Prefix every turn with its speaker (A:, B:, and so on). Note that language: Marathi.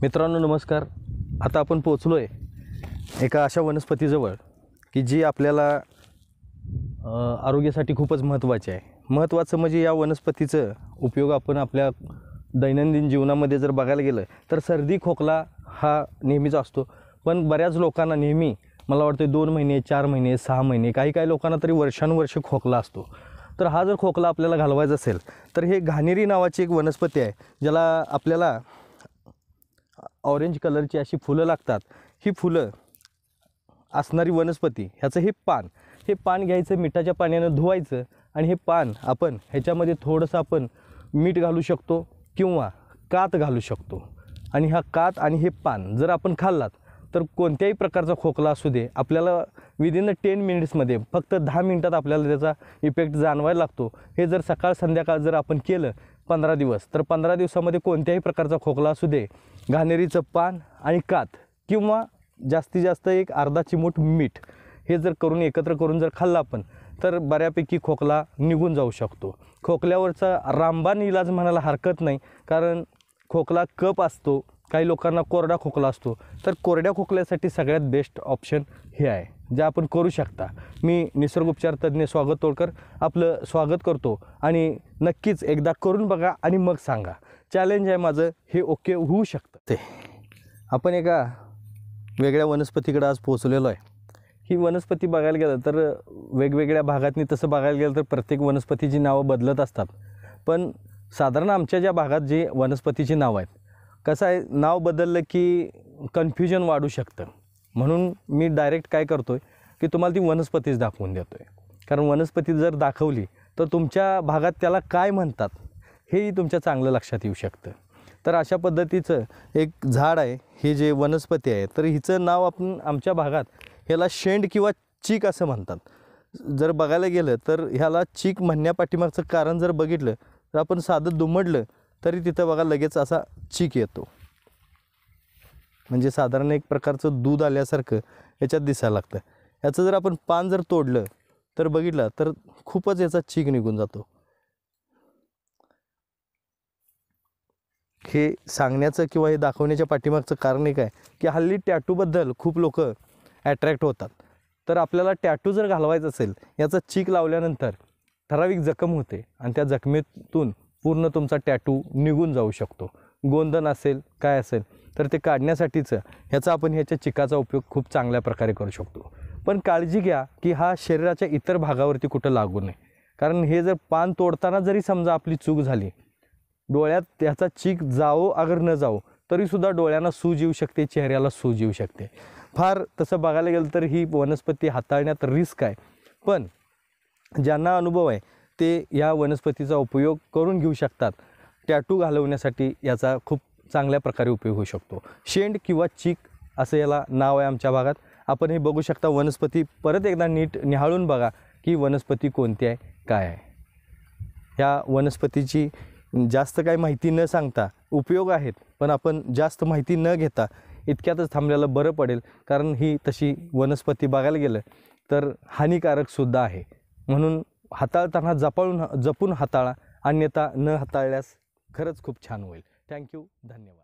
A: मित्रांनो नमस्कार. आता आपण पोचलो आहे एका अशा वनस्पतीजवळ की जी आपल्याला आरोग्यासाठी खूपच महत्त्वाची आहे. महत्त्वाचं म्हणजे या वनस्पतीचं उपयोग आपण आपल्या दैनंदिन जीवनामध्ये जर बघायला गेलं तर सर्दी खोकला हा नेहमीच असतो, पण बऱ्याच लोकांना नेहमी मला वाटतं 2 महिने 4 महिने 6 महिने काही लोकांना तरी वर्षानुवर्ष खोकला असतो. तर हा जर खोकला आपल्याला घालवायचा असेल तर हे घाणेरी नावाची एक वनस्पती आहे, ज्याला आपल्याला ऑरेंज कलरची अशी फुलं लागतात. ही फुलं असणारी वनस्पती, ह्याचं हे पान घ्यायचं, मिठाच्या पाण्यानं धुवायचं आणि हे पान आपण ह्याच्यामध्ये थोडंसं आपण मीठ घालू शकतो किंवा कात घालू शकतो. आणि हा कात आणि हे पान जर आपण खाल्लात तर कोणत्याही प्रकारचा खोकला असू दे आपल्याला विदिन 10 मिनिट्समध्ये फक्त 10 मिनिटात आपल्याला त्याचा इफेक्ट जाणवायला लागतो. हे जर सकाळ संध्याकाळ जर आपण केलं 15 दिवस तर 15 दिवसामध्ये कोणत्याही प्रकारचा खोकला असू दे, घाणेरीचं पान आणि कात किंवा जास्तीत जास्त एक अर्धा चिमूट मीठ हे जर करून एकत्र करून जर खाल्लं आपण तर बऱ्यापैकी खोकला निघून जाऊ शकतो. खोकल्यावरचा रामबाण इलाज म्हणायला हरकत नाही, कारण खोकला कफ असतो, काही लोकांना कोरडा खोकला असतो. तर कोरड्या खोकल्यासाठी सगळ्यात बेस्ट ऑप्शन हे आहे, जे आपण करू शकता. मी निसर्गोपचार तज्ज्ञ स्वागत तोडकर आपलं स्वागत करतो आणि नक्कीच एकदा करून बघा आणि मग सांगा. चॅलेंज आहे माझं, हे ओके होऊ शकतं. ते आपण एका वेगळ्या वनस्पतीकडे आज पोचलेलो आहे. ही वनस्पती बघायला गेलं तर वेगवेगळ्या भागातनी तसं बघायला गेलं तर प्रत्येक वनस्पतीची नावं बदलत असतात, पण साधारण आमच्या ज्या भागात जी वनस्पतीची नावं आहेत, कसं आहे नाव बदललं की कन्फ्युजन वाढू शकतं. म्हणून मी डायरेक्ट काय करतो आहे की तुम्हाला ती वनस्पतीच दाखवून देतो आहे. कारण वनस्पती जर दाखवली तर तुमच्या भागात त्याला काय म्हणतात हेही तुमच्या चांगलं लक्षात येऊ शकतं. तर अशा पद्धतीचं एक झाड आहे, हे जे वनस्पती आहे, तर हिचं नाव आपण आमच्या भागात ह्याला शेंड किंवा चीक असं म्हणतात. जर बघायला गेलं तर ह्याला चीक म्हणण्यापाठीमागचं कारण जर बघितलं तर आपण साधं दुमडलं तरी तिथं बघा लगेच असा चीक येतो, म्हणजे साधारण एक प्रकारचं दूध आल्यासारखं याच्यात दिसायला लागतं. ह्याचं जर आपण पान जर तोडलं तर बघितलं तर खूपच याचा चीक निघून जातो. हे सांगण्याचं किंवा हे दाखवण्याच्या पाठीमागचं कारण एक आहे की हल्ली टॅटूबद्दल खूप लोक ॲट्रॅक्ट होतात. तर आपल्याला टॅटू जर घालवायचं असेल, याचा चीक लावल्यानंतर ठराविक जखम होते आणि त्या जखमेतून पूर्ण तुमचा टॅटू निघून जाऊ शकतो. गोंधन असेल काय असेल तर ते काढण्यासाठीचं ह्याचा आपण ह्याच्या चिकाचा उपयोग खूप चांगल्या प्रकारे करू शकतो. पण काळजी घ्या की हा शरीराच्या इतर भागावरती कुठं लागू नये, कारण हे जर पान तोडताना जरी समजा आपली चूक झाली, डोळ्यात त्याचा चीक जावो अगर न जावो तरीसुद्धा डोळ्यांना सूज येऊ शकते, चेहऱ्याला सूज येऊ शकते. फार तसं बघायला गेलं तर ही वनस्पती हाताळण्यात रिस्क आहे, पण ज्यांना अनुभव आहे ते या वनस्पतीचा उपयोग करून घेऊ शकतात. टॅटू घालवण्यासाठी याचा खूप चांगल्या प्रकारे उपयोग होऊ शकतो. शेंड किंवा चीक असं याला नाव आहे आमच्या भागात. आपण हे बघू शकता. वनस्पती परत एकदा नीट निहाळून बघा की वनस्पती कोणती आहे काय आहे. ह्या वनस्पतीची जास्त काही माहिती न सांगता उपयोग आहेत, पण आपण जास्त माहिती न घेता इतक्यातच थांबलेलं बरं पडेल, कारण ही तशी वनस्पती बघायला गेलं तर हानिकारकसुद्धा आहे. म्हणून हाताळताना जपून हाताळा, अन्यथा न हाताळल्यास खरंच खूप छान होईल. थँक्यू, धन्यवाद.